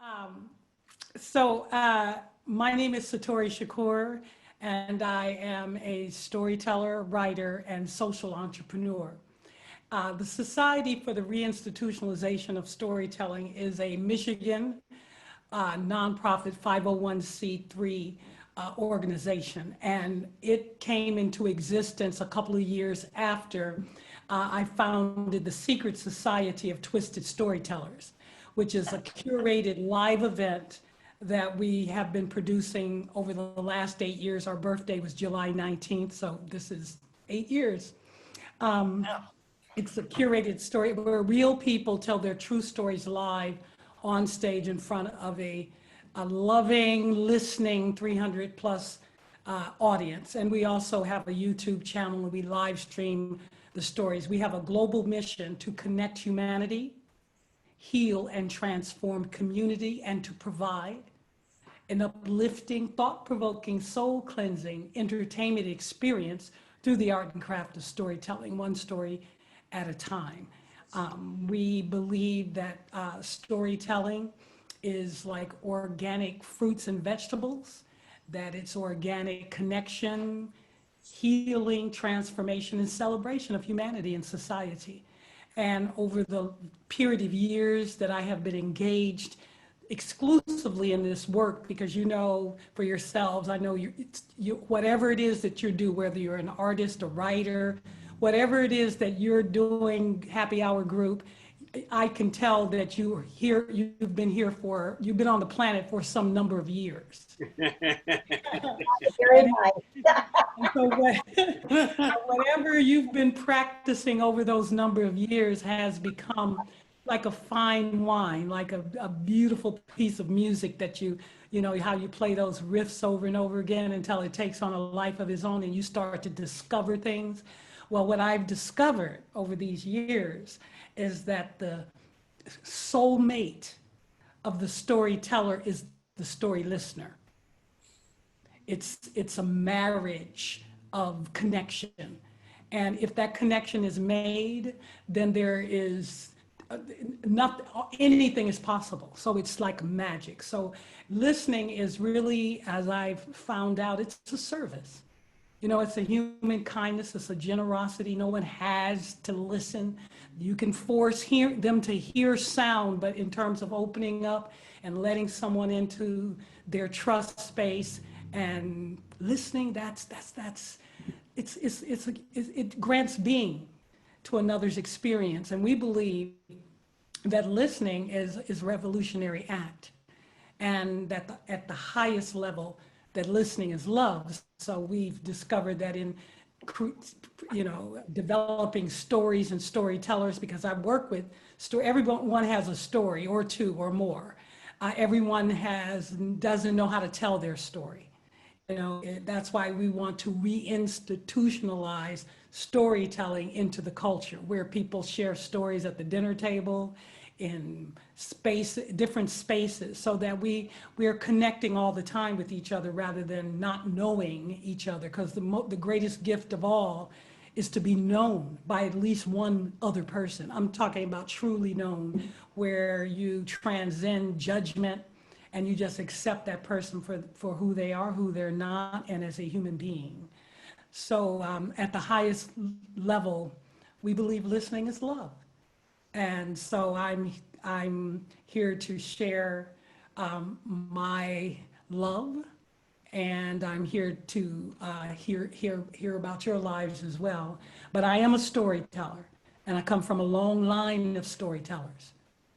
Um, so my name is Satori Shakoor, and I am a storyteller, writer, and social entrepreneur. The Society for the Reinstitutionalization of Storytelling is a Michigan nonprofit 501c3 organization, and it came into existence a couple of years after I founded the Secret Society of Twisted Storytellers, which is a curated live event that we have been producing over the last 8 years. Our birthday was July 19th, so this is 8 years. It's a curated story where real people tell their true stories live on stage in front of a loving, listening 300 plus audience. And we also have a YouTube channel where we live stream the stories. We have a global mission to connect humanity, heal and transform community, and to provide an uplifting, thought-provoking, soul-cleansing entertainment experience through the art and craft of storytelling, one story at a time. We believe that storytelling is like organic fruits and vegetables, that it's organic connection, healing, transformation, and celebration of humanity and society. And over the period of years that I have been engaged exclusively in this work, because you know for yourselves, I know whatever it is that you do, whether you're an artist, a writer, whatever it is that you're doing, happy hour group, I can tell that you've been on the planet for some number of years. Very nice. And so whatever you've been practicing over those number of years has become like a fine wine, like a beautiful piece of music that you know, how you play those riffs over and over again until it takes on a life of its own and you start to discover things. Well, what I've discovered over these years is that the soulmate of the storyteller is the story listener. It's a marriage of connection. And if that connection is made, then there is anything is possible. So it's like magic. So listening is really, as I've found out, it's a service. You know, it's a human kindness, it's a generosity. No one has to listen. You can force them to hear sound, but in terms of opening up and letting someone into their trust space and listening, it grants being to another's experience. And we believe that listening is a revolutionary act, and that at the highest level, that listening is love. So we've discovered that in, you know, developing stories and storytellers, because I work with everyone has a story or two or more. Everyone doesn't know how to tell their story. You know, that's why we want to reinstitutionalize storytelling into the culture, where people share stories at the dinner table, in different spaces, so that we are connecting all the time with each other rather than not knowing each other. Because the greatest gift of all is to be known by at least one other person. I'm talking about truly known, where you transcend judgment and you just accept that person for who they are, who they're not, and as a human being. So at the highest level, we believe listening is love. And so I'm here to share my love, and I'm here to hear about your lives as well. But I am a storyteller, and I come from a long line of storytellers,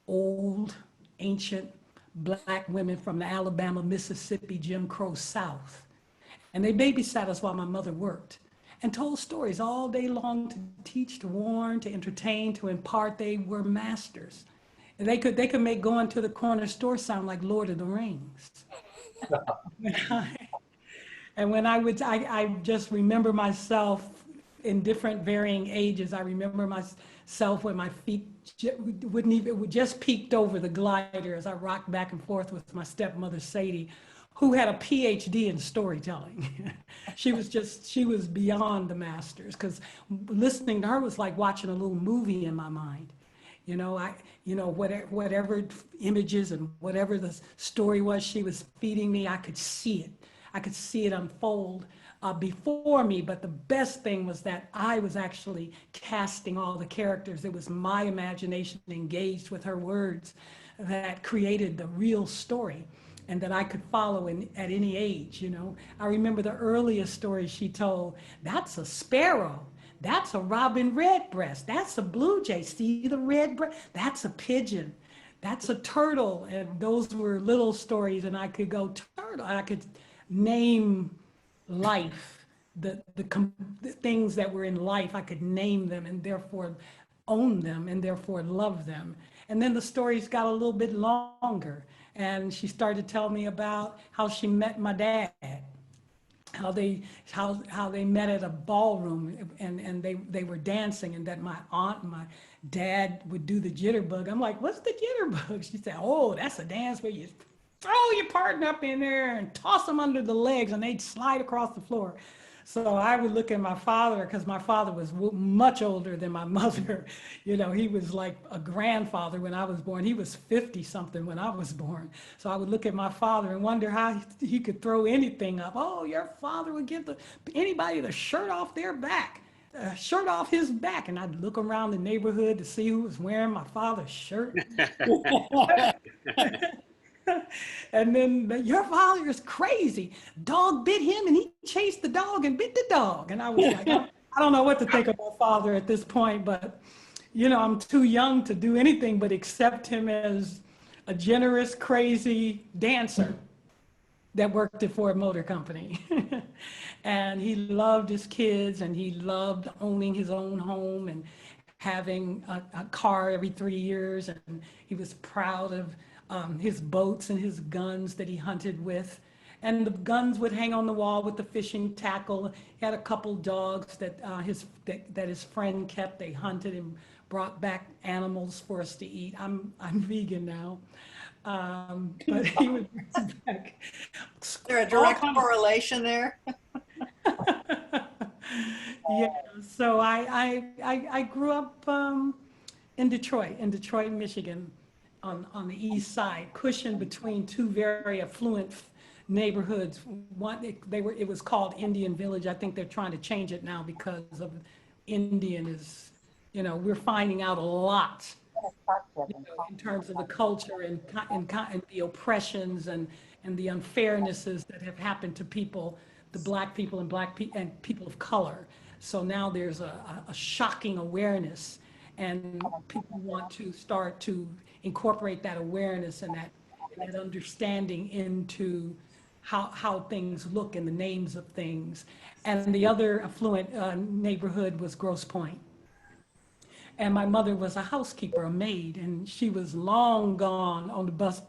old, ancient Black women from the Alabama, Mississippi, Jim Crow South. And they babysat us while my mother worked, and told stories all day long to teach, to warn, to entertain, to impart. They were masters. And they could make going to the corner store sound like Lord of the Rings. And when I just remember myself in different varying ages. I remember myself when my feet would just peeked over the glider as I rocked back and forth with my stepmother, Sadie, who had a PhD in storytelling. She was beyond the masters, because listening to her was like watching a little movie in my mind. Whatever images and whatever the story was she was feeding me, I could see it. I could see it unfold before me. But the best thing was that I was actually casting all the characters. It was my imagination engaged with her words that created the real story and that I could follow at any age. I remember the earliest story she told, that's a sparrow. That's a robin redbreast. That's a blue jay. See the redbreast? That's a pigeon. That's a turtle. And those were little stories, and I could go turtle. I could name life, the things that were in life. I could name them and therefore own them and therefore love them. And then the stories got a little bit longer, and she started to tell me about how she met my dad, how they met at a ballroom, and they were dancing, and that my aunt and my dad would do the jitterbug. I'm like, what's the jitterbug? She said, oh, that's a dance where you throw your partner up in there and toss them under the legs and they'd slide across the floor. So I would look at my father, because my father was much older than my mother. He was like a grandfather when I was born. He was 50 something when I was born. So I would look at my father and wonder how he could throw anything up. Oh, your father would give anybody the shirt off their back. Shirt off his back, and I'd look around the neighborhood to see who was wearing my father's shirt. And then, your father is crazy. Dog bit him and he chased the dog and bit the dog. And I was like, I don't know what to think of my father at this point, but I'm too young to do anything but accept him as a generous, crazy dancer that worked at Ford Motor Company. And he loved his kids, and he loved owning his own home and having a car every 3 years. And he was proud of his boats and his guns that he hunted with. And the guns would hang on the wall with the fishing tackle. He had a couple dogs that his friend kept. They hunted and brought back animals for us to eat. I'm vegan now. But he would bring back. Is there a direct correlation there? Yeah, so I grew up in Detroit, Michigan, on the east side, cushioned between two very affluent neighborhoods. It was called Indian Village. I think they're trying to change it now because of Indian is, we're finding out a lot, in terms of the culture and the oppressions and the unfairnesses that have happened to people, the black people and people of color. So now there's a shocking awareness, and people want to start to incorporate that awareness and that understanding into how things look and the names of things. And the other affluent neighborhood was Grosse Pointe. And my mother was a housekeeper, a maid, and she was long gone on the bus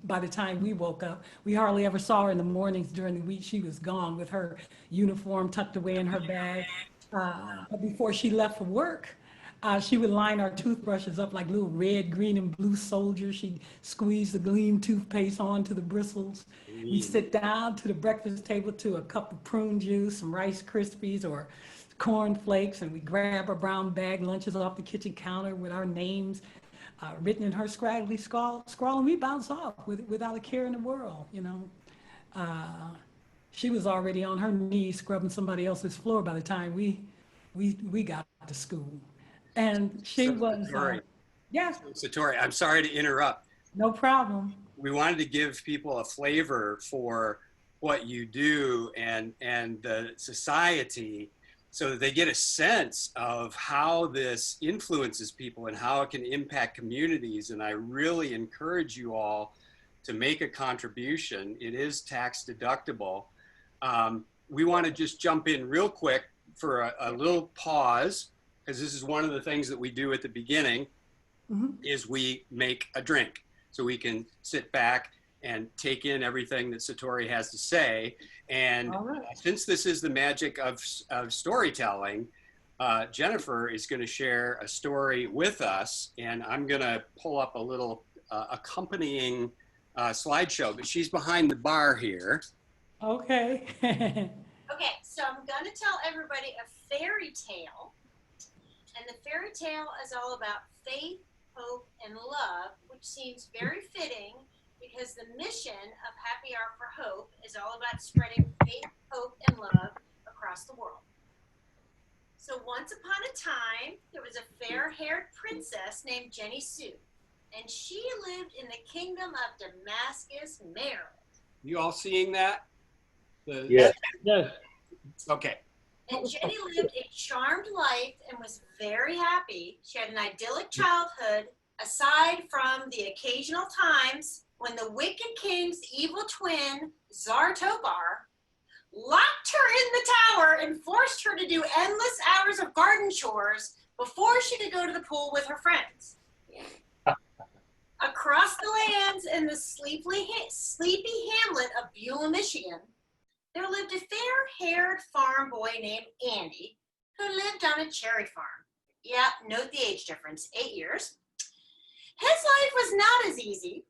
by the time we woke up. We hardly ever saw her in the mornings during the week. She was gone with her uniform tucked away in her bag. But before she left for work, she would line our toothbrushes up like little red, green, and blue soldiers. She'd squeeze the Gleam toothpaste onto the bristles. We'd sit down to the breakfast table to a cup of prune juice, some Rice Krispies, or corn flakes, and we grab our brown bag lunches off the kitchen counter with our names written in her scraggly scrawl, and we bounce off without a care in the world. She was already on her knees scrubbing somebody else's floor by the time we got to school. And she was, yes. Satori, I'm sorry to interrupt. No problem. We wanted to give people a flavor for what you do and the society, so that they get a sense of how this influences people and how it can impact communities. And I really encourage you all to make a contribution. It is tax deductible. We want to just jump in real quick for a little pause, because this is one of the things that we do at the beginning, is we make a drink. So we can sit back and take in everything that Satori has to say. And since this is the magic of storytelling, Jennifer is going to share a story with us, and I'm going to pull up a little accompanying slideshow, but she's behind the bar here. Okay. Okay, so I'm going to tell everybody a fairy tale, and the fairy tale is all about faith, hope, and love, which seems very fitting because the mission of Happy Hour for Hope is all about spreading faith, hope, and love across the world. So once upon a time, there was a fair-haired princess named Jenny Sue, and she lived in the kingdom of Damascus, Maryland. You all seeing that? Yes. Yes. Okay. And Jenny lived a charmed life and was very happy. She had an idyllic childhood, aside from the occasional times when the wicked king's evil twin, Tsar Topar, locked her in the tower and forced her to do endless hours of garden chores before she could go to the pool with her friends. Across the lands in the sleepy hamlet of Beulah, Michigan, there lived a fair-haired farm boy named Andy who lived on a cherry farm. Yeah, note the age difference, 8 years. His life was not as easy.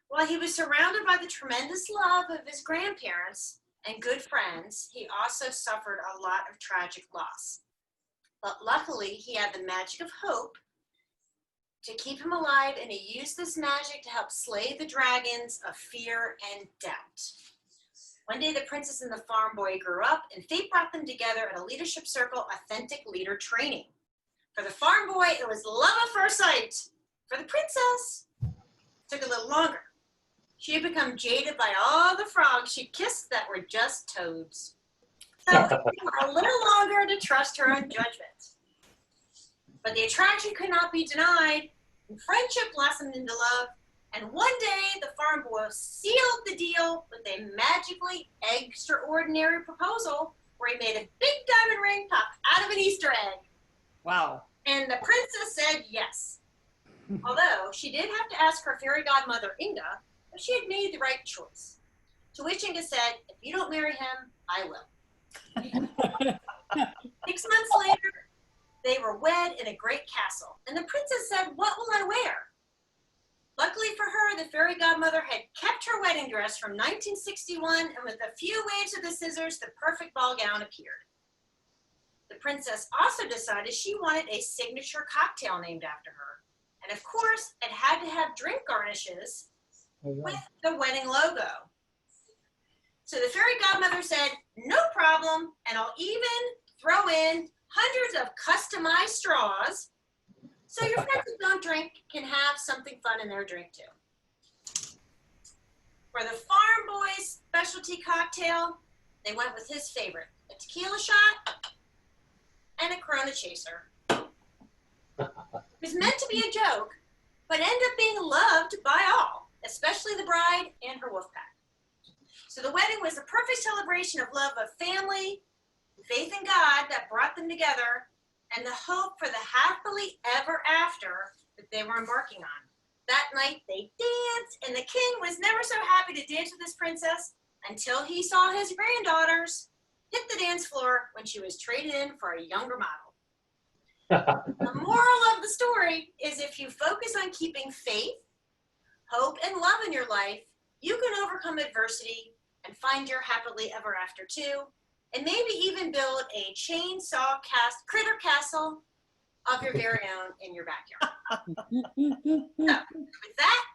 While he was surrounded by the tremendous love of his grandparents and good friends, he also suffered a lot of tragic loss. But luckily, he had the magic of hope to keep him alive, and he used this magic to help slay the dragons of fear and doubt. One day, the princess and the farm boy grew up, and fate brought them together at a leadership circle, authentic leader training. For the farm boy, it was love at first sight. For the princess, it took a little longer. She had become jaded by all the frogs she kissed that were just toads. So it took her a little longer to trust her own judgment. But the attraction could not be denied, and friendship blossomed into love. And one day, the farm boy sealed the deal with a magically extraordinary proposal where he made a big diamond ring pop out of an Easter egg. Wow. And the princess said yes. Although she did have to ask her fairy godmother, Inga, if she had made the right choice. To which Inga said, if you don't marry him, I will. 6 months later, they were wed in a great castle. And the princess said, what will I wear? Luckily for her, the fairy godmother had kept her wedding dress from 1961, and with a few waves of the scissors, the perfect ball gown appeared. The princess also decided she wanted a signature cocktail named after her. And of course, it had to have drink garnishes with the wedding logo. So the fairy godmother said, no problem, and I'll even throw in hundreds of customized straws so your friends who don't drink can have something fun in their drink too. For the farm boy's specialty cocktail, they went with his favorite, a tequila shot and a Corona chaser. It was meant to be a joke, but ended up being loved by all, especially the bride and her wolf pack. So the wedding was the perfect celebration of love of family, faith in God that brought them together, and the hope for the happily ever after that they were embarking on. That night they danced, and the king was never so happy to dance with his princess until he saw his granddaughters hit the dance floor when she was traded in for a younger model. The moral of the story is if you focus on keeping faith, hope, and love in your life, you can overcome adversity and find your happily ever after too, and maybe even build a chainsaw critter castle of your very own in your backyard. So, with that,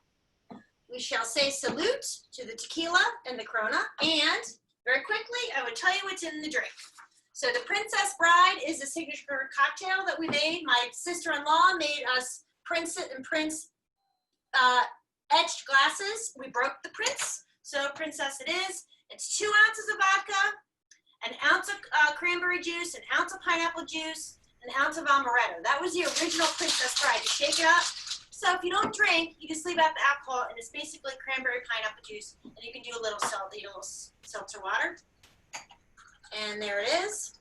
we shall say salute to the tequila and the Corona, and very quickly, I would tell you what's in the drink. So the Princess Bride is a signature cocktail that we made. My sister-in-law made us Prince and Prince etched glasses. We broke the Prince, so Princess it is. It's 2 ounces of vodka, an ounce of cranberry juice, an ounce of pineapple juice, an ounce of amaretto. That was the original Princess Bride. You shake it up. So if you don't drink, you just leave out the alcohol, and it's basically cranberry pineapple juice, and you can do a little seltzer water. And there it is.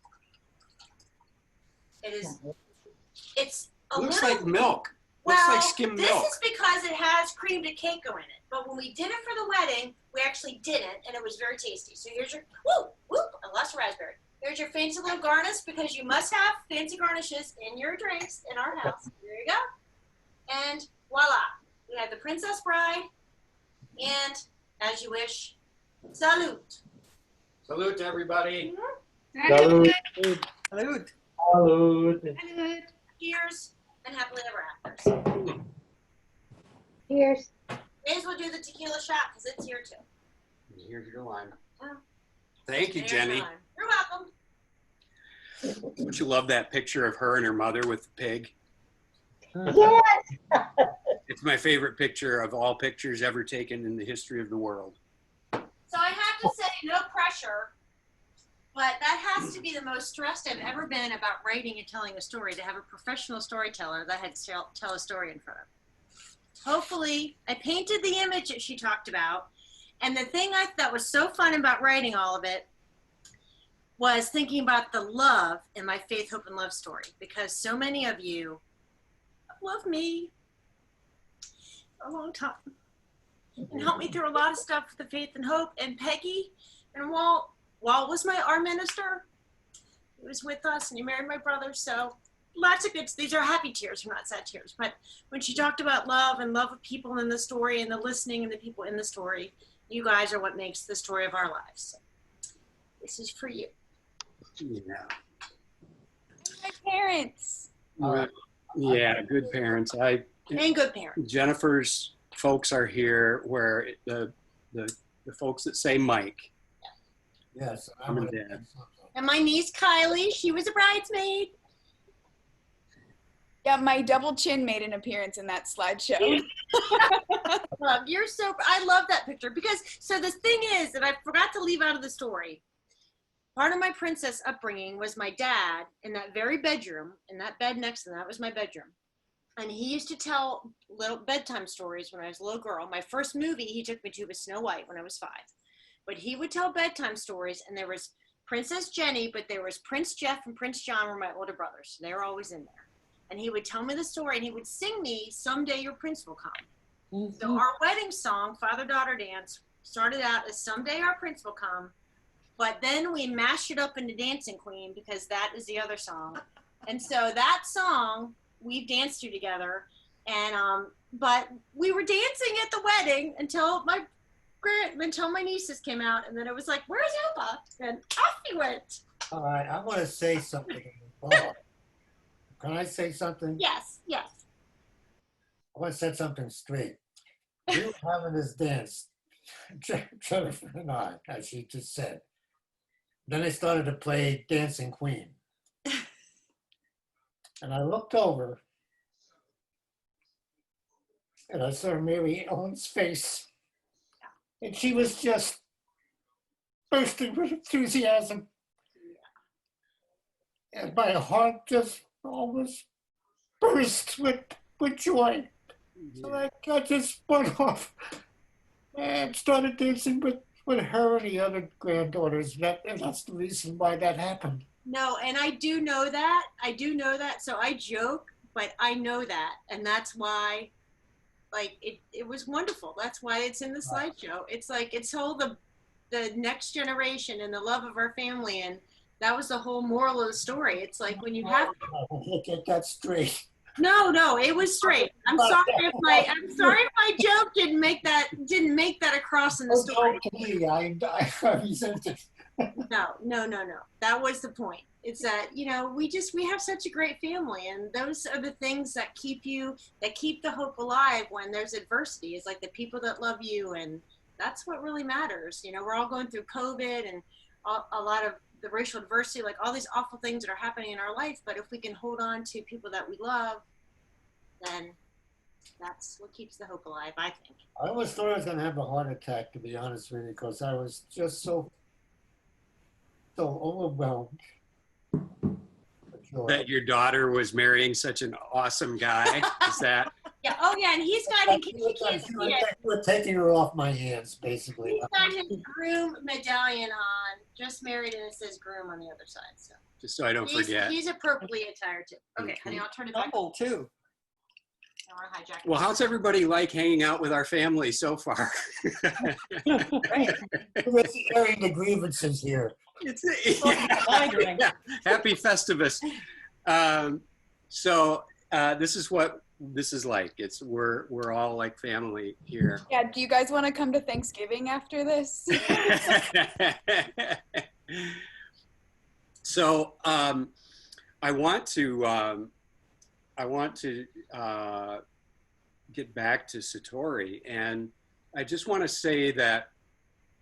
It's a Looks little, like milk. well, Looks like skim this milk. is because it has cream de cacao in it. But when we did it for the wedding, we actually didn't, and it was very tasty. So here's your, I lost a raspberry. Here's your fancy little garnish, because you must have fancy garnishes in your drinks in our house. There you go. And voila, we have the Princess Bride, and as you wish, salute. Salute to everybody. Salud. Salud. Salud. Cheers, and happily ever after. Cheers. May as well do the tequila shot because it's here too. Here's your line. Oh. Thank you, There's Jenny. your line. You're welcome. Don't you love that picture of her and her mother with the pig? Yes. It's my favorite picture of all pictures ever taken in the history of the world. So I have to say, no pressure, but that has to be the most stressed I've ever been about writing and telling a story, to have a professional storyteller that I had to tell a story in front of. Hopefully, I painted the image that she talked about, and the thing I thought was so fun about writing all of it was thinking about the love in my faith, hope, and love story, because so many of you love me for a long time and helped me through a lot of stuff with the faith and hope. And Peggy and Walt was our minister. He was with us, and he married my brother. So lots of good. These are happy tears, not sad tears. But when she talked about love and love of people in the story and the listening and the people in the story, you guys are what makes the story of our lives. So this is for you. Yeah. My parents. Yeah, good parents. And good parents. Jennifer's folks are here, where the folks that say Mike. Yes. Mom and Dad. And my niece Kylie, she was a bridesmaid. Yeah, my double chin made an appearance in that slideshow. I love that picture because, so the thing is that I forgot to leave out of the story. Part of my princess upbringing was my dad in that very bedroom, in that bed next to that was my bedroom. And he used to tell little bedtime stories when I was a little girl. My first movie he took me to was Snow White when I was 5. But he would tell bedtime stories, and there was Princess Jenny, but there was Prince Jeff and Prince John were my older brothers. They were always in there. And he would tell me the story, and he would sing me, "Someday Your Prince Will Come." So our wedding song, Father-Daughter Dance, started out as "Someday Our Prince Will Come," but then we mashed it up into Dancing Queen because that is the other song. And so that song we've danced to together, and but we were dancing at the wedding until my nieces came out, and then it was like, "Where's Opa?" And off he went. All right, I want to say something. Oh, can I say something? Yes. I want to set something straight. We were having this dance, Jennifer and I, as she just said. Then they started to play Dancing Queen. And I looked over, and I saw Mary Ellen's face. And she was just bursting with enthusiasm. And my heart just almost burst with joy. So I just went off and started dancing with her and the other granddaughters. And that's the reason why that happened. No, and I do know that. So I joke, but I know that. And that's why, like, it was wonderful. That's why it's in the slideshow. It's like, it's all the next generation and the love of our family. And that was the whole moral of the story. It's like when you have. Get that straight. No, it was straight. I'm sorry if my joke didn't make that across in the story. I resent it. No. That was the point. It's that, we have such a great family, and those are the things that keep the hope alive when there's adversity. It's like the people that love you, and that's what really matters. We're all going through COVID and a lot of the racial adversity, like all these awful things that are happening in our life. But if we can hold on to people that we love, then that's what keeps the hope alive, I think. I always thought I was going to have a heart attack, to be honest with you, because I was just so overwhelmed. That your daughter was marrying such an awesome guy. Is that? Yeah. Oh, yeah. And he's got We're taking her off my hands, basically. He's got his groom medallion on, just married, and it says groom on the other side. So Just so I don't forget. He's appropriately attired too. Okay, honey, I'll turn it back. Humble too. I don't want to hijack. Well, how's everybody like hanging out with our family so far? We're airing the grievances here. Yeah. Happy Festivus. So this is what this is like. We're all like family here. Yeah, do you guys want to come to Thanksgiving after this? So I want to get back to Satori. And I just want to say that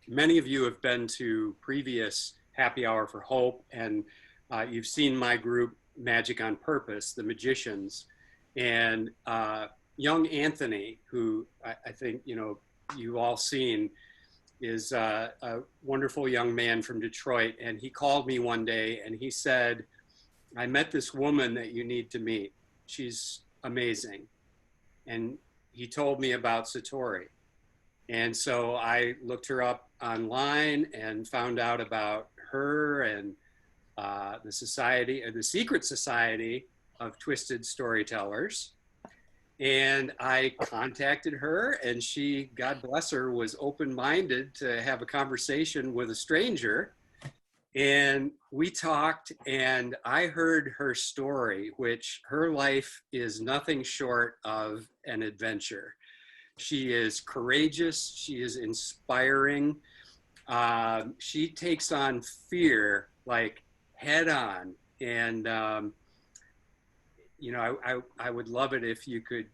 many of you have been to previous Happy Hour for Hope, and you've seen my group, Magic on Purpose, the Magicians. And young Anthony, who I think, you know, you've all seen, is a wonderful young man from Detroit. And he called me one day and he said, I met this woman that you need to meet. She's amazing. And he told me about Satori. And so I looked her up online and found out about her and the society, or the secret society of twisted storytellers. And I contacted her, and she, God bless her, was open-minded to have a conversation with a stranger. And we talked, and I heard her story, which her life is nothing short of an adventure. She is courageous. She is inspiring. She takes on fear like head on. And, you know, I would love it if you could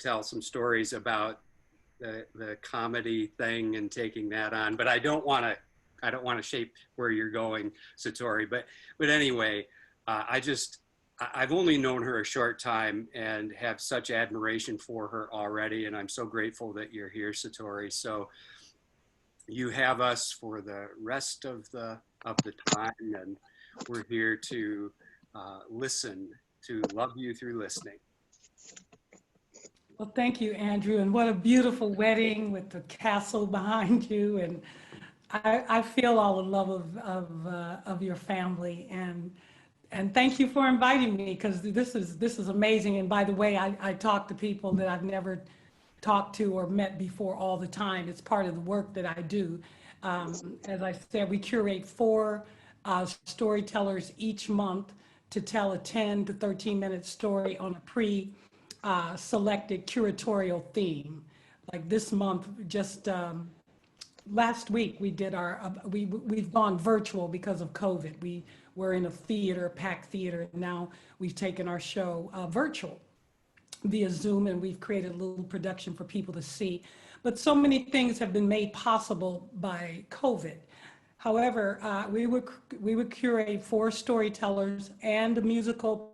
tell some stories about the comedy thing and taking that on. But I don't want to shape where you're going, Satori. But anyway, I've only known her a short time and have such admiration for her already. And I'm so grateful that you're here, Satori. So you have us for the rest of the time, and we're here to listen, to love you through listening. Well, thank you, Andrew. And what a beautiful wedding with the castle behind you. And I feel all the love of your family. And thank you for inviting me, because this is amazing. And by the way, I talk to people that I've never talked to or met before all the time. It's part of the work that I do. As I said, we curate 4 storytellers each month to tell a 10 to 13-minute story on a pre-selected curatorial theme. Like this month, just last week we did we've gone virtual because of COVID. We were in a theater, packed theater. Now we've taken our show virtual via Zoom, and we've created a little production for people to see. But so many things have been made possible by COVID. However, we would curate 4 storytellers and a musical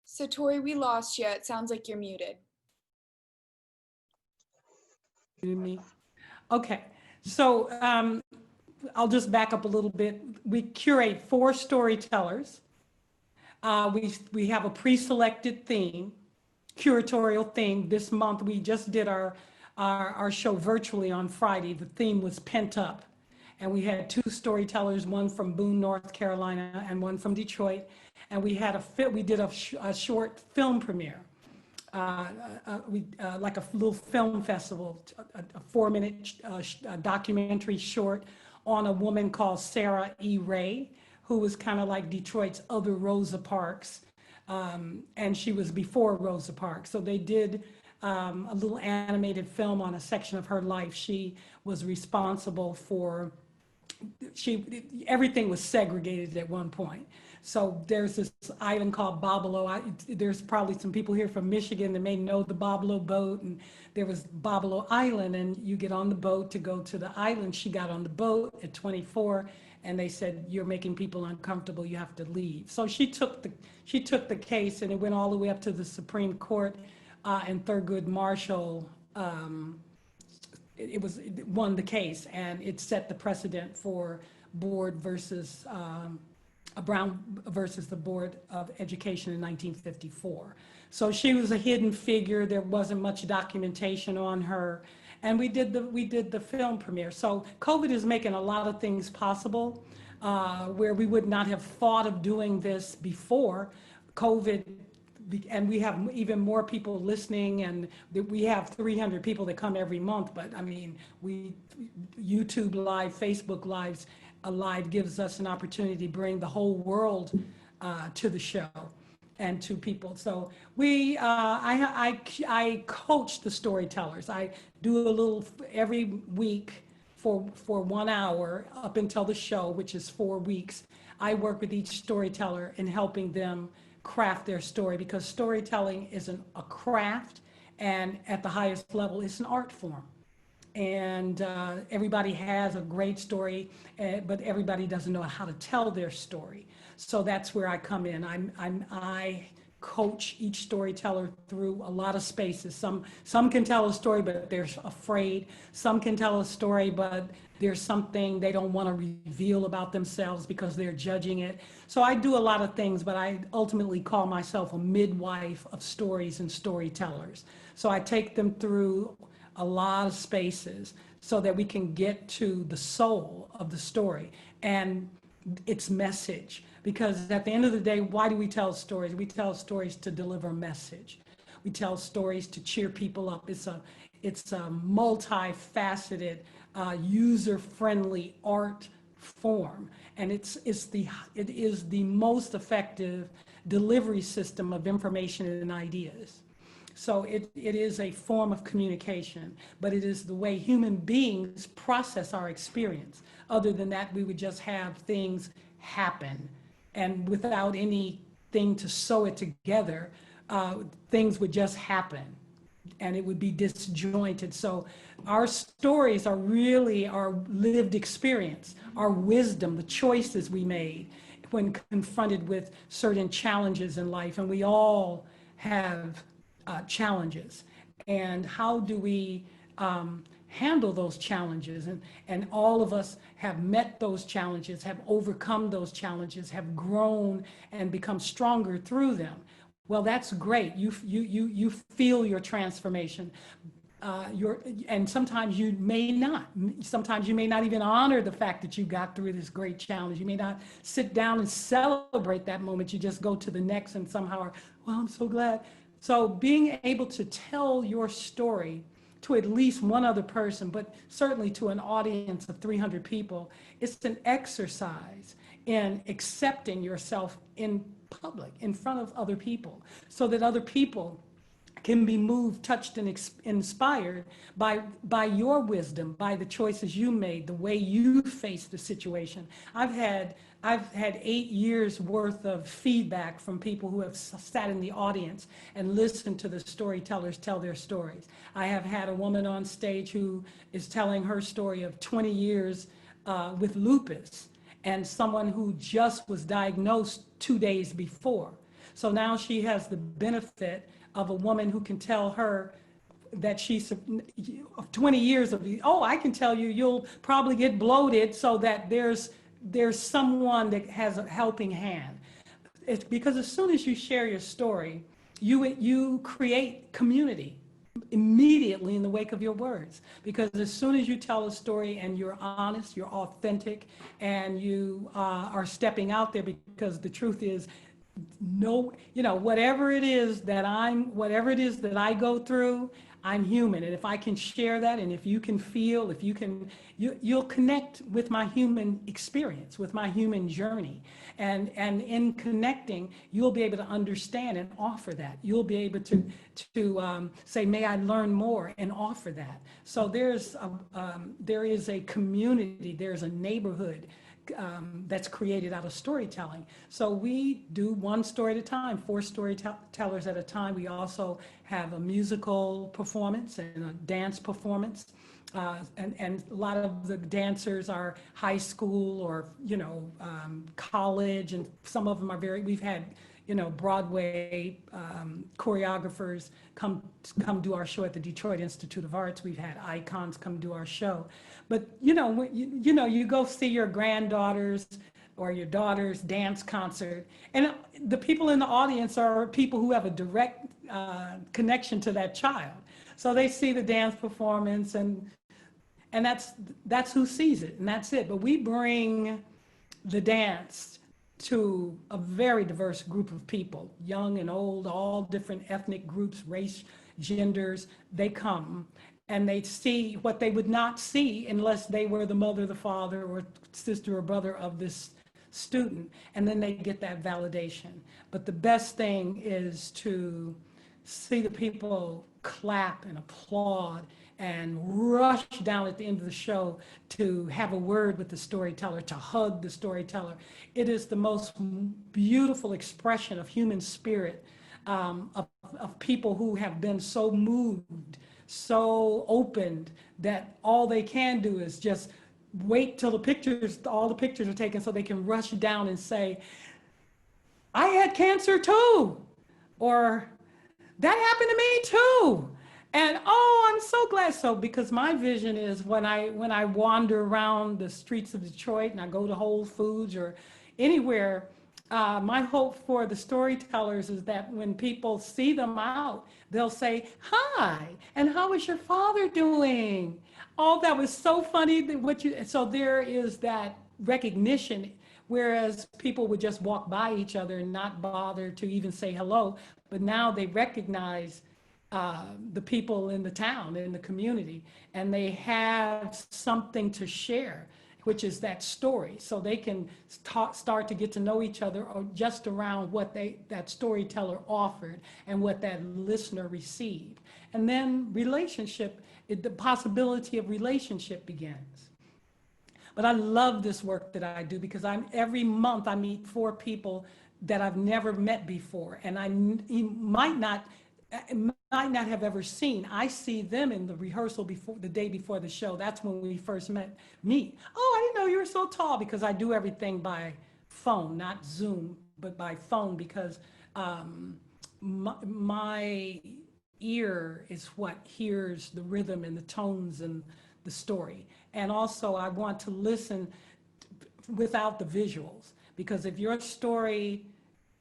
Satori, we lost you. It sounds like you're muted. me. Okay, so I'll just back up a little bit. We curate 4 storytellers. We have a pre-selected theme, curatorial theme. This month we just did our show virtually on Friday. The theme was Pent Up, and we had 2 storytellers, one from Boone, North Carolina, and one from Detroit. And we did a short film premiere. Like a little film festival, a 4-minute documentary short on a woman called Sarah E. Ray, who was kind of like Detroit's other Rosa Parks, and she was before Rosa Parks. So they did a little animated film on a section of her life. She was responsible for, everything was segregated at one point. So there's this island called Bobolo. There's probably some people here from Michigan that may know the Bobolo boat, and there was Bobolo Island, and you get on the boat to go to the island. She got on the boat at 24, and they said, you're making people uncomfortable, you have to leave. So she took the case, and it went all the way up to the Supreme Court, and Thurgood Marshall it won the case, and it set the precedent for Board versus Brown versus the Board of Education in 1954. So she was a hidden figure. There wasn't much documentation on her, and we did the film premiere. So COVID is making a lot of things possible where we would not have thought of doing this before COVID. And we have even more people listening, and we have 300 people that come every month. But I mean, YouTube Live, Facebook Lives, Live gives us an opportunity to bring the whole world to the show and to people. So I coach the storytellers. I do a little every week for 1 hour up until the show, which is 4 weeks. I work with each storyteller in helping them craft their story, because storytelling is a craft, and at the highest level, it's an art form. And everybody has a great story, but everybody doesn't know how to tell their story. So that's where I come in. I coach each storyteller through a lot of spaces. Some can tell a story, but they're afraid. Some can tell a story, but there's something they don't want to reveal about themselves because they're judging it. So I do a lot of things, but I ultimately call myself a midwife of stories and storytellers. So I take them through a lot of spaces so that we can get to the soul of the story and its message. Because at the end of the day, why do we tell stories? We tell stories to deliver a message. We tell stories to cheer people up. It's a multifaceted, user-friendly art form, and it is the most effective delivery system of information and ideas. So it is a form of communication, but it is the way human beings process our experience. Other than that, we would just have things happen, and without anything to sew it together, things would just happen, and it would be disjointed. So our stories are really our lived experience, our wisdom, the choices we made when confronted with certain challenges in life, and we all have challenges. And how do we handle those challenges? And all of us have met those challenges, have overcome those challenges, have grown and become stronger through them. Well, that's great. You feel your transformation. And sometimes you may not. Sometimes you may not even honor the fact that you got through this great challenge. You may not sit down and celebrate that moment. You just go to the next and somehow, well, I'm so glad. So being able to tell your story to at least one other person, but certainly to an audience of 300 people, it's an exercise in accepting yourself in public, in front of other people, so that other people can be moved, touched, and inspired by your wisdom, by the choices you made, the way you faced the situation. I've had 8 years worth of feedback from people who have sat in the audience and listened to the storytellers tell their stories. I have had a woman on stage who is telling her story of 20 years with lupus, and someone who just was diagnosed 2 days before. So now she has the benefit of a woman who can tell her that she's 20 years of, oh, I can tell you, you'll probably get bloated, so that there's someone that has a helping hand. It's because as soon as you share your story, you create community immediately in the wake of your words. Because as soon as you tell a story and you're honest, you're authentic, and you are stepping out there, because the truth is, no, whatever it is that I go through, I'm human. And if I can share that, and if you can feel, you'll connect with my human experience, with my human journey. And in connecting, you'll be able to understand and offer that. You'll be able to say, may I learn more, and offer that. So there is a community, there's a neighborhood that's created out of storytelling. So we do one story at a time, 4 storytellers at a time. We also have a musical performance and a dance performance. And a lot of the dancers are high school or, college, and some of them are we've had, Broadway choreographers come do our show at the Detroit Institute of Arts. We've had icons come do our show. But, you go see your granddaughter's or your daughter's dance concert, and the people in the audience are people who have a direct connection to that child. So they see the dance performance, and that's who sees it, and that's it. But we bring the dance to a very diverse group of people, young and old, all different ethnic groups, race, genders. They come and they see what they would not see unless they were the mother, the father, or sister or brother of this student, and then they get that validation. But the best thing is to see the people clap and applaud and rush down at the end of the show to have a word with the storyteller, to hug the storyteller. It is the most beautiful expression of human spirit, of people who have been so moved, so opened, that all they can do is just wait till all the pictures are taken so they can rush down and say, I had cancer too, or that happened to me too. And oh, I'm so glad. So because my vision is when I wander around the streets of Detroit and I go to Whole Foods or anywhere, my hope for the storytellers is that when people see them out, they'll say, hi, and how is your father doing? Oh, that was so funny. So there is that recognition, whereas people would just walk by each other and not bother to even say hello. But now they recognize the people in the town, in the community, and they have something to share, which is that story. So they can start to get to know each other, or just around what that storyteller offered and what that listener received. And then the possibility of relationship begins. But I love this work that I do because every month I meet 4 people that I've never met before, and I might not have ever seen. I see them in the rehearsal the day before the show. That's when we first meet. Oh, I didn't know you were so tall, because I do everything by phone, not Zoom, but by phone, because my ear is what hears the rhythm and the tones and the story. And also I want to listen without the visuals, because if your story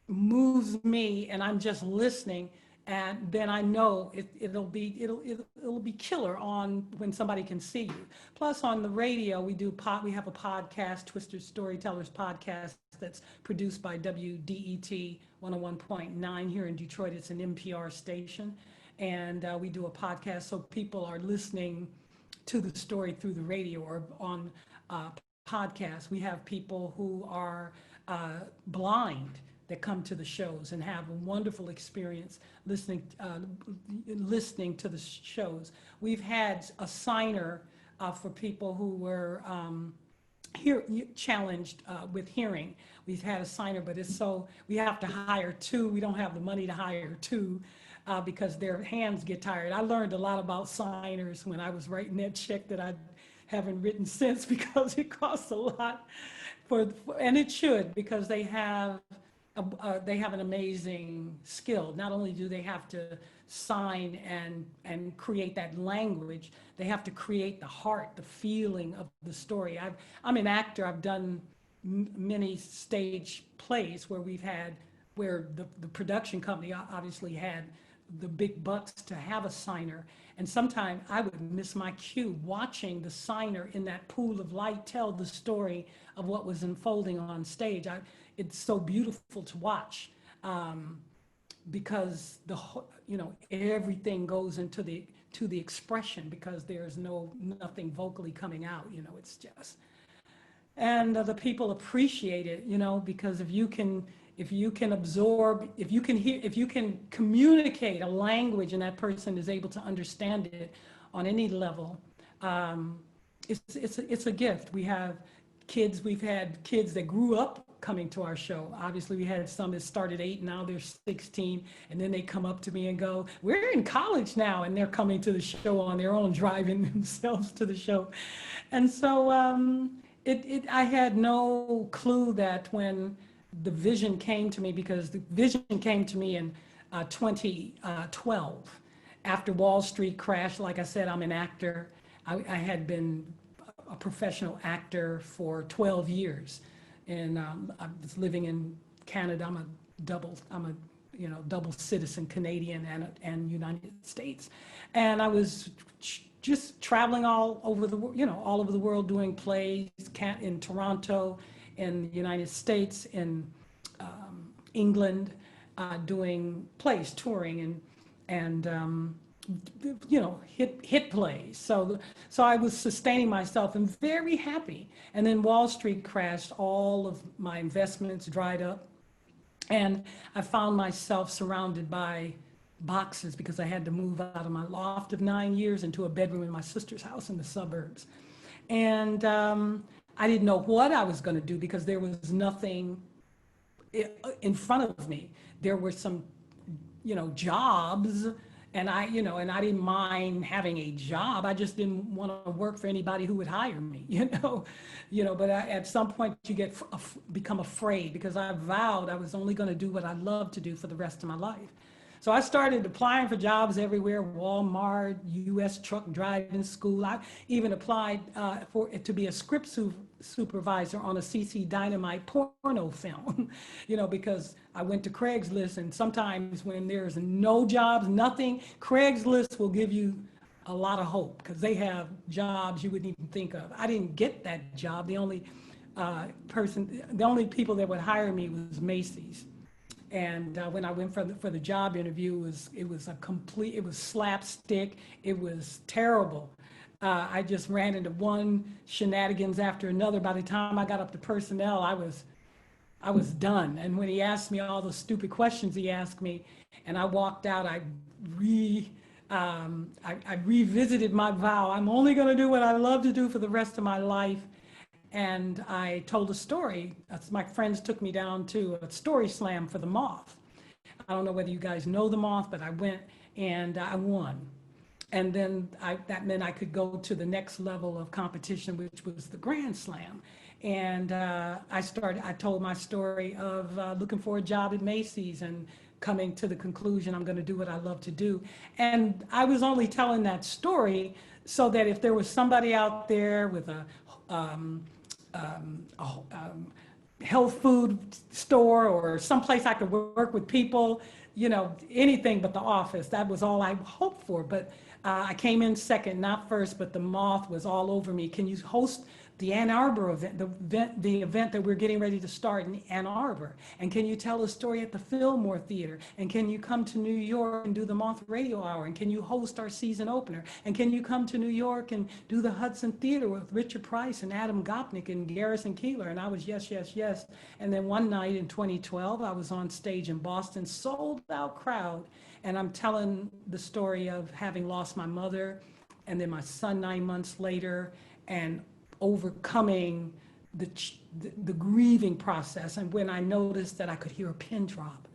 moves me and I'm just listening, and then I know it'll be killer on when somebody can see you. Plus on the radio, we have a podcast, Twisted Storytellers podcast, that's produced by WDET 101.9 here in Detroit. It's an NPR station, and we do a podcast so people are listening to the story through the radio or on podcasts. We have people who are blind that come to the shows and have a wonderful experience listening to the shows. We've had a signer for people who were challenged with hearing. We've had a signer, but we have to hire 2. We don't have the money to hire 2 because their hands get tired. I learned a lot about signers when I was writing that check that I haven't written since, because it costs a lot and it should, because they have an amazing skill. Not only do they have to sign and create that language, they have to create the heart, the feeling of the story. I'm an actor. I've done many stage plays where the production company obviously had the big bucks to have a signer. And sometimes I would miss my cue watching the signer in that pool of light tell the story of what was unfolding on stage. It's so beautiful to watch because everything goes into the expression, because there's nothing vocally coming out. It's just, and the people appreciate it. Because if you can absorb, if you can hear, if you can communicate a language and that person is able to understand it on any level, it's a gift. We've had kids that grew up coming to our show. Obviously, we had some that started 8, now they're 16, and then they come up to me and go, we're in college now, and they're coming to the show on their own, driving themselves to the show. And so I had no clue that when the vision came to me, because the vision came to me in 2012 after Wall Street crashed. Like I said, I'm an actor. I had been a professional actor for 12 years, and I was living in Canada. I'm a double citizen, Canadian and United States, and I was just traveling all over the world doing plays in Toronto, in the United States, in England, doing plays, touring, and hit plays. So I was sustaining myself and very happy. And then Wall Street crashed, all of my investments dried up, and I found myself surrounded by boxes because I had to move out of my loft of 9 years into a bedroom in my sister's house in the suburbs. And I didn't know what I was going to do because there was nothing in front of me. There were some, jobs, and I didn't mind having a job. I just didn't want to work for anybody who would hire me, But at some point you become afraid because I vowed I was only going to do what I loved to do for the rest of my life. So I started applying for jobs everywhere, Walmart, U.S. truck driving school. I even applied to be a script supervisor on a CC Dynamite porno film, because I went to Craigslist, and sometimes when there's no jobs, nothing, Craigslist will give you a lot of hope because they have jobs you wouldn't even think of. I didn't get that job. The only people that would hire me was Macy's. And when I went for the job interview, it was slapstick. It was terrible. I just ran into one shenanigans after another. By the time I got up to personnel, I was done. And when he asked me all the stupid questions he asked me, and I walked out, I revisited my vow. I'm only going to do what I love to do for the rest of my life. And I told a story. My friends took me down to a story slam for the Moth. I don't know whether you guys know the Moth, but I went and I won. And then that meant I could go to the next level of competition, which was the Grand Slam. And I told my story of looking for a job at Macy's and coming to the conclusion I'm going to do what I love to do. And I was only telling that story so that if there was somebody out there with a health food store or someplace I could work with people, anything but the office. That was all I hoped for. But I came in second, not first, but the Moth was all over me. Can you host the Ann Arbor event, the event that we're getting ready to start in Ann Arbor? And can you tell a story at the Fillmore Theater? And can you come to New York and do the Moth Radio Hour? And can you host our season opener? And can you come to New York and do the Hudson Theater with Richard Price and Adam Gopnik and Garrison Keillor? And I was yes, yes, yes. And then one night in 2012, I was on stage in Boston, sold out crowd. And I'm telling the story of having lost my mother and then my son 9 months later, and overcoming the grieving process. And when I noticed that I could hear a pin drop,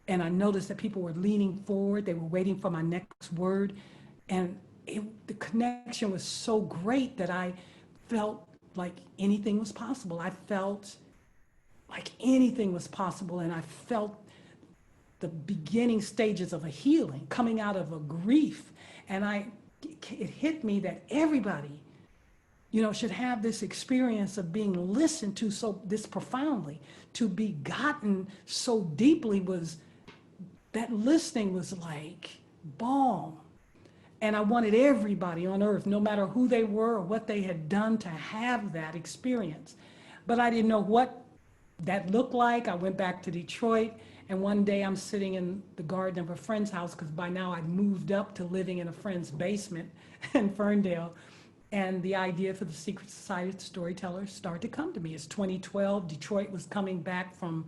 and I noticed that people were leaning forward, they were waiting for my next word, and the connection was so great that I felt like anything was possible. I felt like anything was possible, and I felt the beginning stages of a healing, coming out of a grief. And it hit me that everybody should have this experience of being listened to this profoundly. To be gotten so deeply that listening was like balm. And I wanted everybody on earth, no matter who they were or what they had done, to have that experience. But I didn't know what that looked like. I went back to Detroit, and one day I'm sitting in the garden of a friend's house, because by now I'd moved up to living in a friend's basement in Ferndale. And the idea for the Secret Society of Storytellers started to come to me. It's 2012. Detroit was coming back from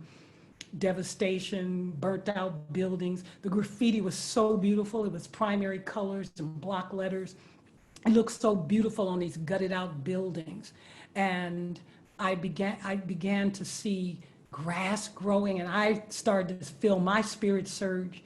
devastation, burnt out buildings. The graffiti was so beautiful. It was primary colors and block letters. It looked so beautiful on these gutted out buildings. And I began to see grass growing, and I started to feel my spirit surge.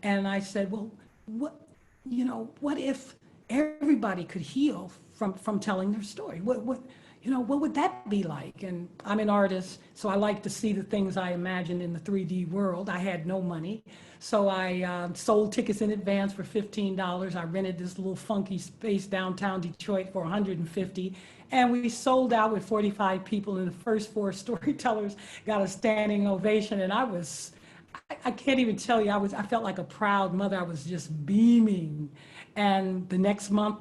And I said, well, what if everybody could heal from telling their story? What would that be like? And I'm an artist, so I like to see the things I imagine in the 3D world. I had no money, so I sold tickets in advance for $15. I rented this little funky space downtown Detroit for $150, and we sold out with 45 people, and the first 4 storytellers got a standing ovation. And I can't even tell you, I felt like a proud mother. I was just beaming. And the next month,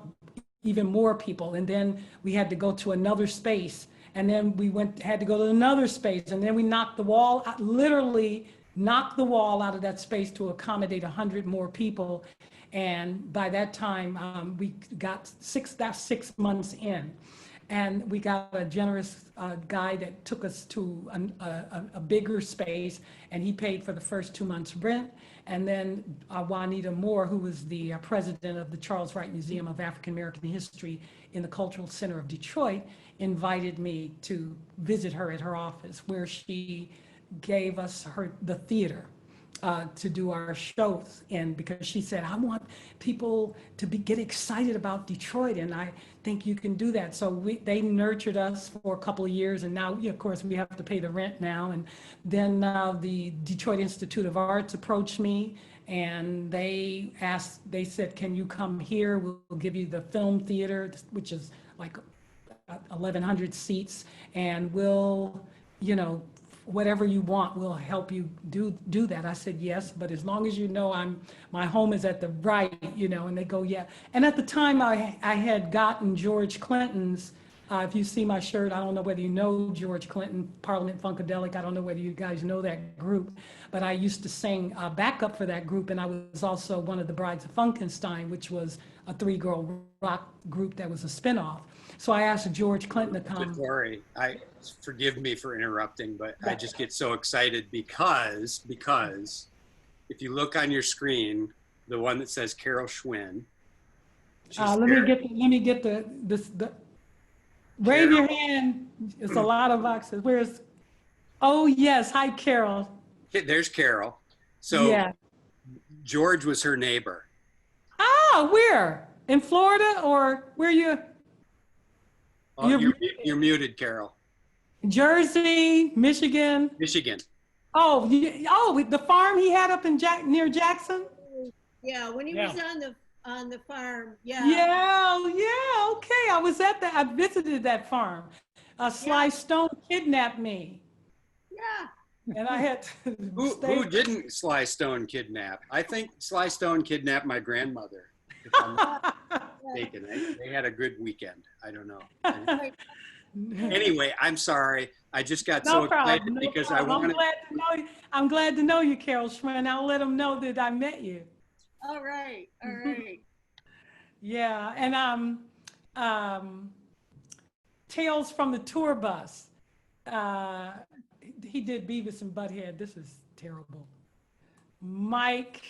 even more people. And then we had to go to another space. And then we had to go to another space. And then we literally knocked the wall out of that space to accommodate 100 more people. And by that time, we got 6 months in. And we got a generous guy that took us to a bigger space, and he paid for the first 2 months' rent. And then Juanita Moore, who was the president of the Charles Wright Museum of African American History in the Cultural Center of Detroit, invited me to visit her at her office, where she gave us the theater to do our shows in, because she said, I want people to get excited about Detroit, and I think you can do that. So they nurtured us for a couple of years, and now, of course, we have to pay the rent now. And then the Detroit Institute of Arts approached me, and they said, can you come here? We'll give you the film theater, which is like 1,100 seats, and we'll, whatever you want, we'll help you do that. I said, yes, but as long as my home is at the right, and they go, yeah. And at the time I had gotten George Clinton's, if you see my shirt, I don't know whether you know George Clinton, Parliament Funkadelic, I don't know whether you guys know that group, but I used to sing backup for that group, and I was also one of the Brides of Funkenstein, which was a 3-girl rock group that was a spinoff. So I asked George Clinton to come. Sorry, forgive me for interrupting, but I just get so excited because if you look on your screen, the one that says Carol Schwinn. Let me get the wave your hand. It's a lot of boxes. Oh yes, hi Carol. There's Carol. So yeah. George was her neighbor. Ah, where? In Florida, or where you? Oh, you're muted, Carol. Jersey, Michigan. Michigan. Oh, the farm he had up in near Jackson. Yeah, when he was on the farm. Yeah. Yeah. Okay, I visited that farm. Sly Stone kidnapped me. Yeah. And I had to Who didn't Sly Stone kidnap? I think Sly Stone kidnapped my grandmother. If I'm not mistaken. They had a good weekend. I don't know. Anyway, I'm sorry. I just got so excited because I wanted. I'm glad to know you, Carol Schwinn. I'll let them know that I met you. All right. Yeah, and Tales from the Tour Bus. He did Beavis and Butthead. This is terrible. Mike.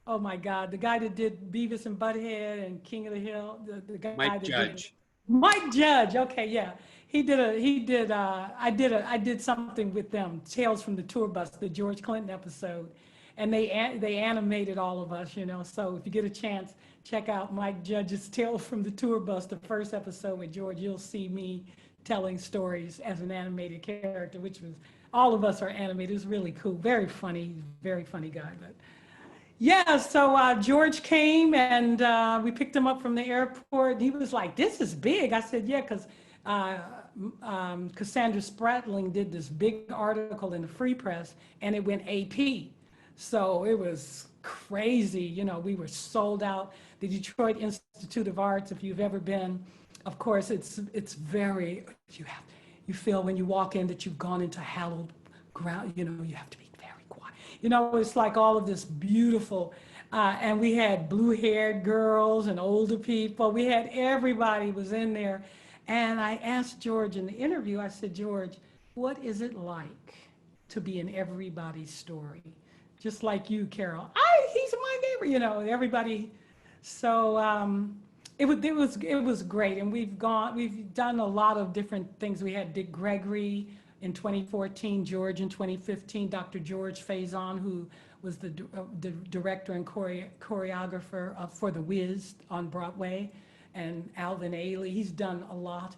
Oh my God, the guy that did Beavis and Butthead and King of the Hill, the guy Mike that Judge. Mike Judge. Okay, yeah, I did something with them. Tales from the Tour Bus, the George Clinton episode, and they animated all of us, So if you get a chance, check out Mike Judge's Tales from the Tour Bus, the first episode with George. You'll see me telling stories as an animated character, which was all of us are animated. It was really cool, very funny guy, but. Yeah, so George came, and we picked him up from the airport. He was like, this is big. I said, yeah, because Cassandra Spratling did this big article in the Free Press, and it went AP. So it was crazy. We were sold out. The Detroit Institute of Arts, if you've ever been, of course, it's very, you feel when you walk in that you've gone into hallowed ground. You have to be it's like all of this beautiful, and we had blue-haired girls and older people. We had everybody was in there. And I asked George in the interview, I said, George, what is it like to be in everybody's story? Just like you, Carol. He's my neighbor, everybody. So it was great. And we've done a lot of different things. We had Dick Gregory in 2014, George in 2015, Dr. George Faison, who was the director and choreographer for The Wiz on Broadway, and Alvin Ailey. He's done a lot.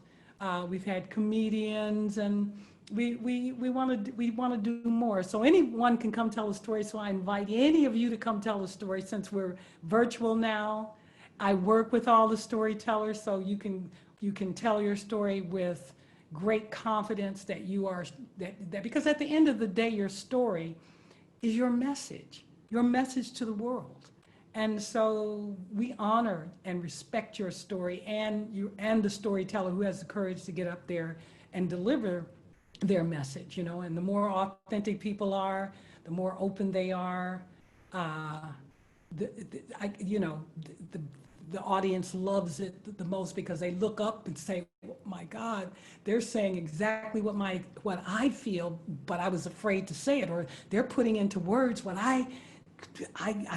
We've had comedians, and we want to do more. So anyone can come tell a story. So I invite any of you to come tell a story. Since we're virtual now, I work with all the storytellers, so you can tell your story with great confidence that you are that because at the end of the day, your story is your message to the world. And so we honor and respect your story and the storyteller who has the courage to get up there and deliver their message, and the more authentic people are, the more open they are, the audience loves it the most, because they look up and say, my God, they're saying exactly what I feel, but I was afraid to say it, or they're putting into words what I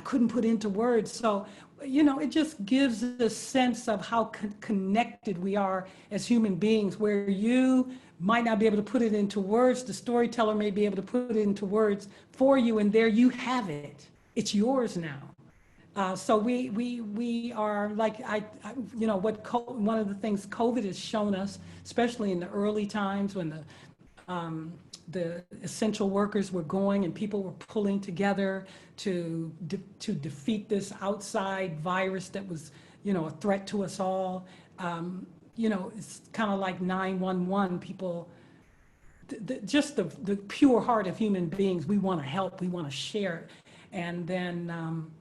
couldn't put into words. So, it just gives a sense of how connected we are as human beings, where you might not be able to put it into words. The storyteller may be able to put it into words for you, and there you have it. It's yours now. So we are like, one of the things COVID has shown us, especially in the early times when the essential workers were going and people were pulling together to defeat this outside virus that was, a threat to us all. It's kind of like 911. People, just the pure heart of human beings. We want to help. We want to share, and then.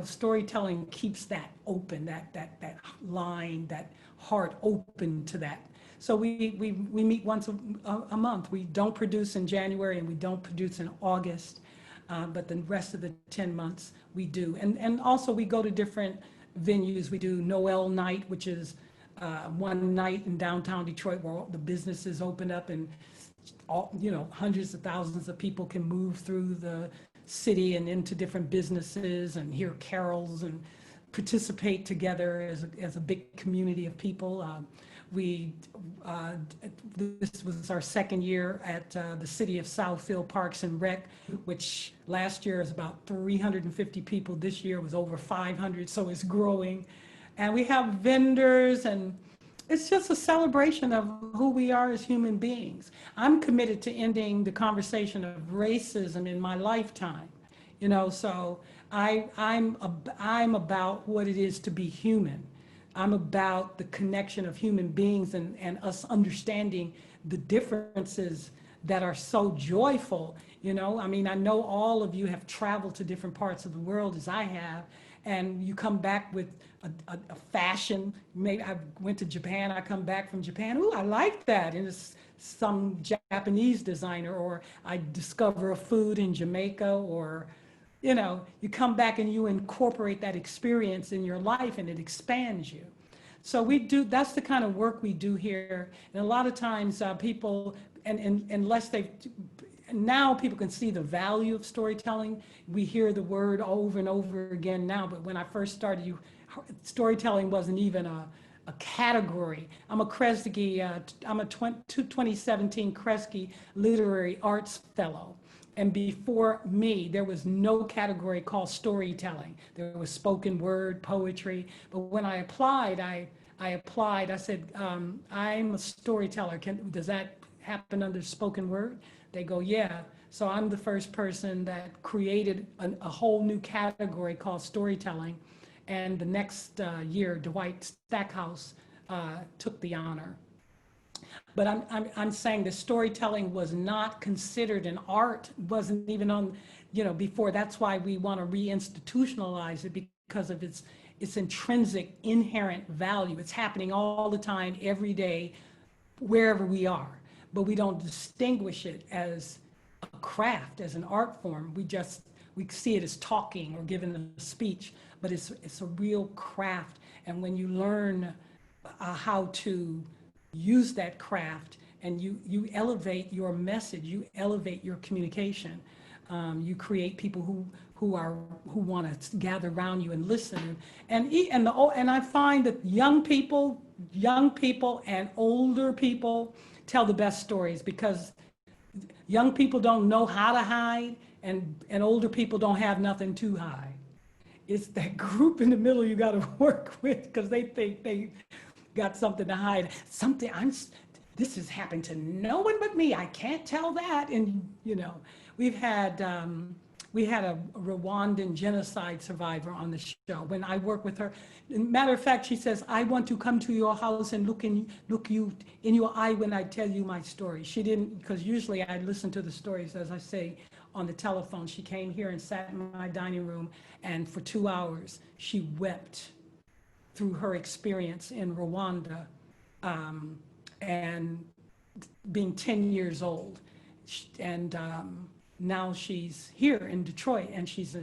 Storytelling keeps that open, that line, that heart open to that. So we meet once a month. We don't produce in January and we don't produce in August, but the rest of the 10 months we do. And also we go to different venues. We do Noel Night, which is one night in downtown Detroit where all the businesses open up and hundreds of thousands of people can move through the city and into different businesses and hear carols and participate together as a big community of people. This was our second year at the City of Southfield Parks and Rec, which last year was about 350 people. This year was over 500, so it's growing. And we have vendors, and it's just a celebration of who we are as human beings. I'm committed to ending the conversation of racism in my lifetime, so I'm about what it is to be human. I'm about the connection of human beings and us understanding the differences that are so joyful. I know all of you have traveled to different parts of the world as I have, and you come back with a fashion. Maybe I went to Japan, I come back from Japan, ooh, I like that, and it's some Japanese designer, or I discover a food in Jamaica, or you come back and you incorporate that experience in your life and it expands you. So that's the kind of work we do here. And a lot of times people, and unless now people can see the value of storytelling. We hear the word over and over again now, but when I first started, storytelling wasn't even a category. I'm a Kresge, I'm a 2017 Kresge Literary Arts Fellow. And before me, there was no category called storytelling. There was spoken word, poetry. But when I applied, I said, I'm a storyteller. Does that happen under spoken word? They go, yeah. So I'm the first person that created a whole new category called storytelling. And the next year, Dwight Stackhouse took the honor. But I'm saying that storytelling was not considered an art, wasn't even on, before. That's why we want to reinstitutionalize it, because of its intrinsic, inherent value. It's happening all the time, every day, wherever we are. But we don't distinguish it as a craft, as an art form. We see it as talking or giving a speech, but it's a real craft. And when you learn how to use that craft, and you elevate your message, you elevate your communication, you create people who want to gather around you and listen. And I find that young people and older people tell the best stories, because young people don't know how to hide, and older people don't have nothing to hide. It's that group in the middle you got to work with, because they think they got something to hide. This has happened to no one but me. I can't tell that. And we had a Rwandan genocide survivor on the show. When I work with her, matter of fact, she says, I want to come to your house and look you in your eye when I tell you my story. She didn't, because usually I listen to the stories, as I say, on the telephone. She came here and sat in my dining room, and for 2 hours, she wept through her experience in Rwanda, and being 10 years old. And now she's here in Detroit, and she's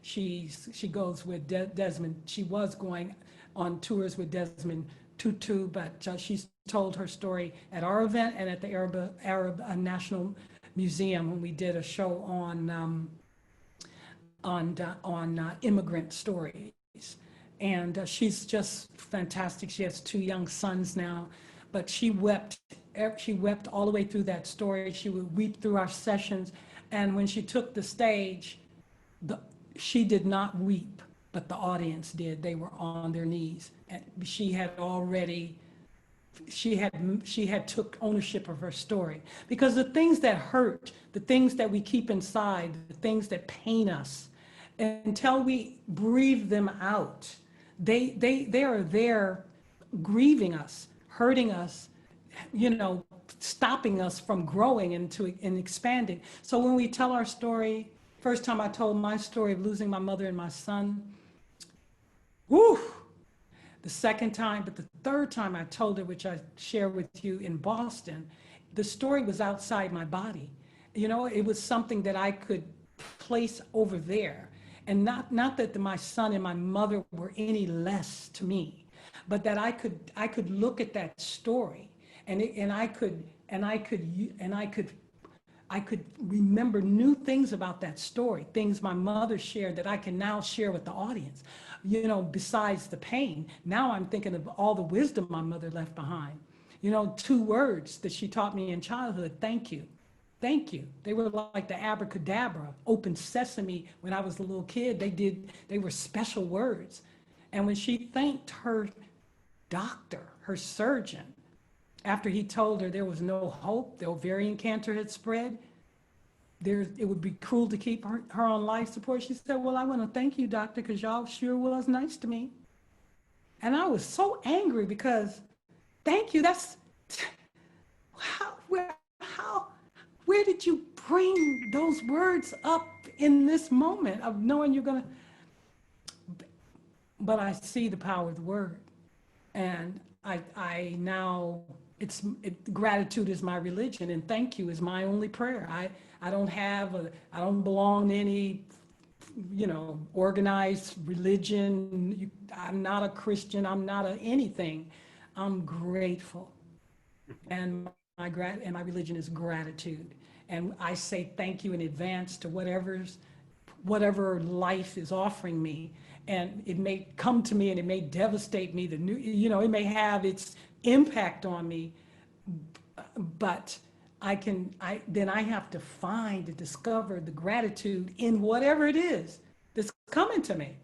She goes with Desmond. She was going on tours with Desmond Tutu, but she's told her story at our event and at the Arab National Museum when we did a show on immigrant stories. And she's just fantastic. She has 2 young sons now, but she wept. She wept all the way through that story. She would weep through our sessions, and when she took the stage, she did not weep, but the audience did. They were on their knees, and she had took ownership of her story, because the things that hurt, the things that we keep inside, the things that pain us, until we breathe them out, they are there grieving us, hurting us, stopping us from growing and expanding. So when we tell our story, first time I told my story of losing my mother and my son, whoo, the second time, but the third time I told it, which I share with you in Boston, the story was outside my body. It was something that I could place over there. And not that my son and my mother were any less to me, but that I could look at that story and I could remember new things about that story, things my mother shared that I can now share with the audience. Besides the pain, now I'm thinking of all the wisdom my mother left behind. 2 words that she taught me in childhood: thank you. Thank you. They were like the abracadabra, open sesame. When I was a little kid, they were special words. And when she thanked her doctor, her surgeon, after he told her there was no hope, the ovarian cancer had spread, it would be cruel to keep her on life support, she said, well, I want to thank you, doctor, because y'all sure was nice to me. And I was so angry because, thank you, that's, where did you bring those words up in this moment of knowing you're going to, but I see the power of the word. And I now, gratitude is my religion, and thank you is my only prayer. I don't belong to any, organized religion. I'm not a Christian. I'm not anything. I'm grateful. And my religion is gratitude. And I say thank you in advance to whatever life is offering me. And it may come to me and it may devastate me. It may have its impact on me, but then I have to find and discover the gratitude in whatever it is that's coming to me.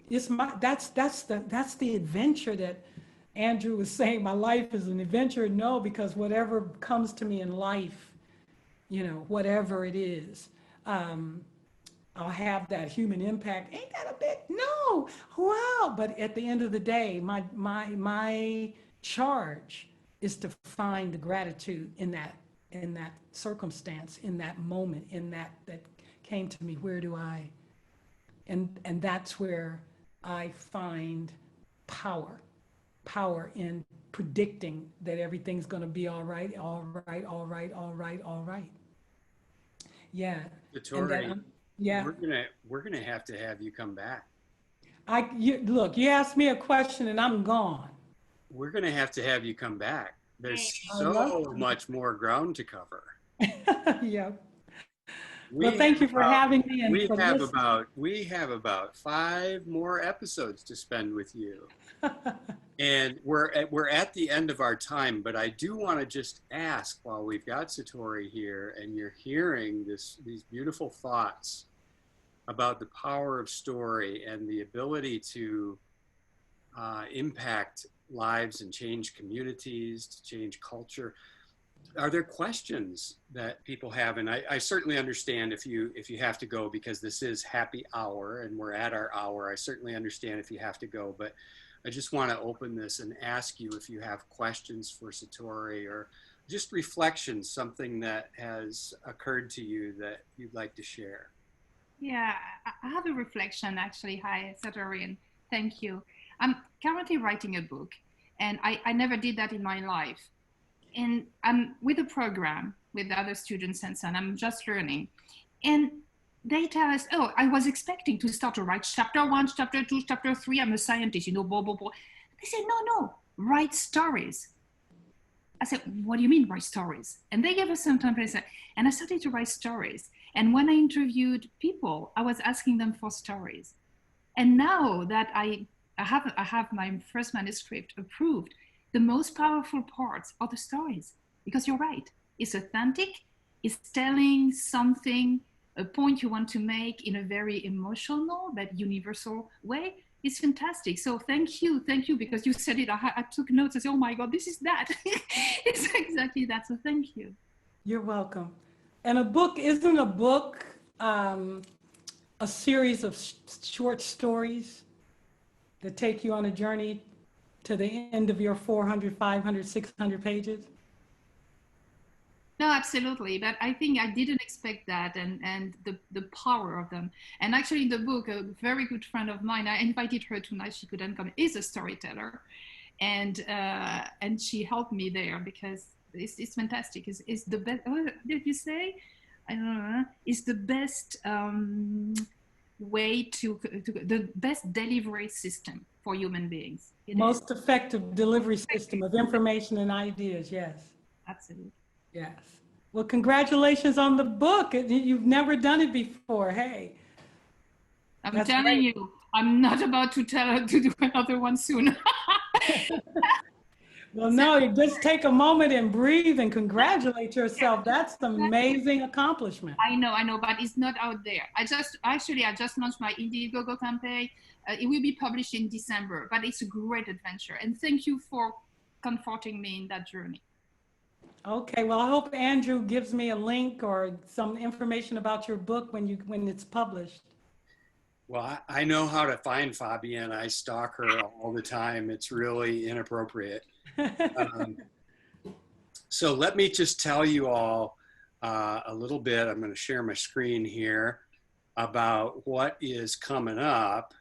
That's the adventure that Andrew was saying. My life is an adventure. No, because whatever comes to me in life, whatever it is, I'll have that human impact. Ain't that a bit? No. Wow. But at the end of the day, my charge is to find the gratitude in that circumstance, in that moment, in that came to me. Where do I? And that's where I find power in predicting that everything's going to be all right, all right, all right, all right, all right. Yeah. Satori, yeah. We're gonna have to have you come back. Look, you asked me a question and I'm gone. We're gonna have to have you come back. There's so much more ground to cover. Yeah. Well, thank you for having me. And we have about 5 more episodes to spend with you. And we're at the end of our time, but I do want to just ask, while we've got Satori here and you're hearing these beautiful thoughts about the power of story and the ability to impact lives and change communities, to change culture. Are there questions that people have? And I certainly understand if you have to go, because this is happy hour and we're at our hour. I certainly understand if you have to go, but I just want to open this and ask you if you have questions for Satori or just reflections, something that has occurred to you that you'd like to share. Yeah, I have a reflection actually. Hi, Satori, and thank you. I'm currently writing a book, and I never did that in my life. And I'm with a program with other students and so on. I'm just learning. And they tell us, oh, I was expecting to start to write chapter 1, chapter 2, chapter 3. I'm a scientist, blah, blah, blah. They said, no, write stories. I said, what do you mean write stories? And they gave us some time, and I started to write stories. And when I interviewed people, I was asking them for stories. And now that I have my first manuscript approved, the most powerful parts are the stories, because you're right. It's authentic. It's telling something, a point you want to make in a very emotional but universal way. It's fantastic. So thank you, because you said it. I took notes. I said, oh my God, this is that. It's exactly that. So thank you. You're welcome. And a book isn't a book a series of short stories that take you on a journey to the end of your 400, 500, 600 pages? No, absolutely. But I think I didn't expect that, and the power of them. And actually, in the book, a very good friend of mine, I invited her tonight. She couldn't come. Is a storyteller, and she helped me there because it's fantastic. It's the best. What did you say? I don't know. It's the best way to the best delivery system for human beings. Most effective delivery system of information and ideas. Yes. Absolutely. Yes. Well, congratulations on the book. You've never done it before. Hey. I'm telling you, I'm not about to tell her to do another one soon. Well, no, just take a moment and breathe and congratulate yourself. That's an amazing accomplishment. I know, but it's not out there. I just launched my Indiegogo campaign. It will be published in December, but it's a great adventure. And thank you for comforting me in that journey. Okay, well, I hope Andrew gives me a link or some information about your book when it's published. Well, I know how to find Fabienne. I stalk her all the time. It's really inappropriate. So let me just tell you all a little bit. I'm going to share my screen here about what is coming up.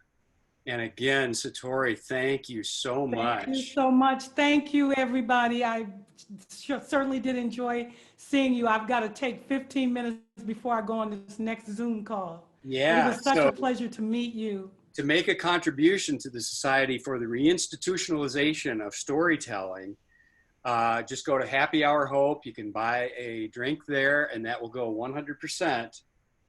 And again, Satori, thank you so much. Thank you so much. Thank you, everybody. I certainly did enjoy seeing you. I've got to take 15 minutes before I go on this next Zoom call. Yeah. It was such a pleasure to meet you. To make a contribution to the Society for the Reinstitutionalization of Storytelling, just go to Happy Hour Hope. You can buy a drink there, and that will go 100%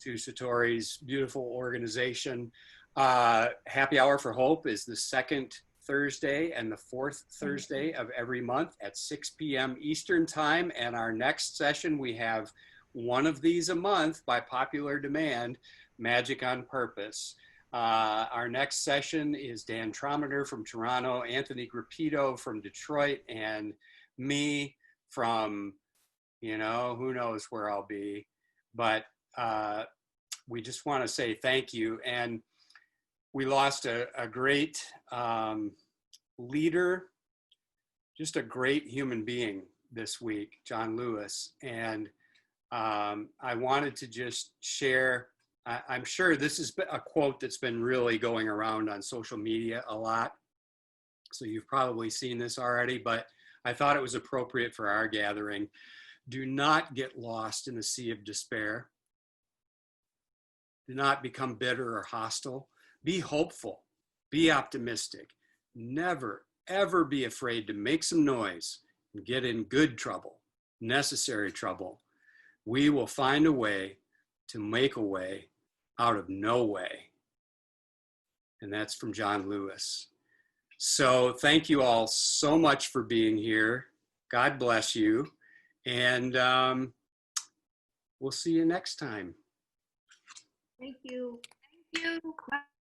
to Satori's beautiful organization. Happy Hour for Hope is the second Thursday and the fourth Thursday of every month at 6 p.m. Eastern Time. And our next session, we have one of these a month by popular demand, Magic on Purpose. Our next session is Dan Trometer from Toronto, Anthony Grappito from Detroit, and me from, who knows where I'll be. But we just want to say thank you. And we lost a great leader, just a great human being this week, John Lewis. And I wanted to just share, I'm sure this is a quote that's been really going around on social media a lot. So you've probably seen this already, but I thought it was appropriate for our gathering. Do not get lost in the sea of despair. Do not become bitter or hostile. Be hopeful, be optimistic. Never, ever be afraid to make some noise and get in good trouble, necessary trouble. We will find a way to make a way out of no way. And that's from John Lewis. So thank you all so much for being here. God bless you. And we'll see you next time. Thank you. Thank you. Bye.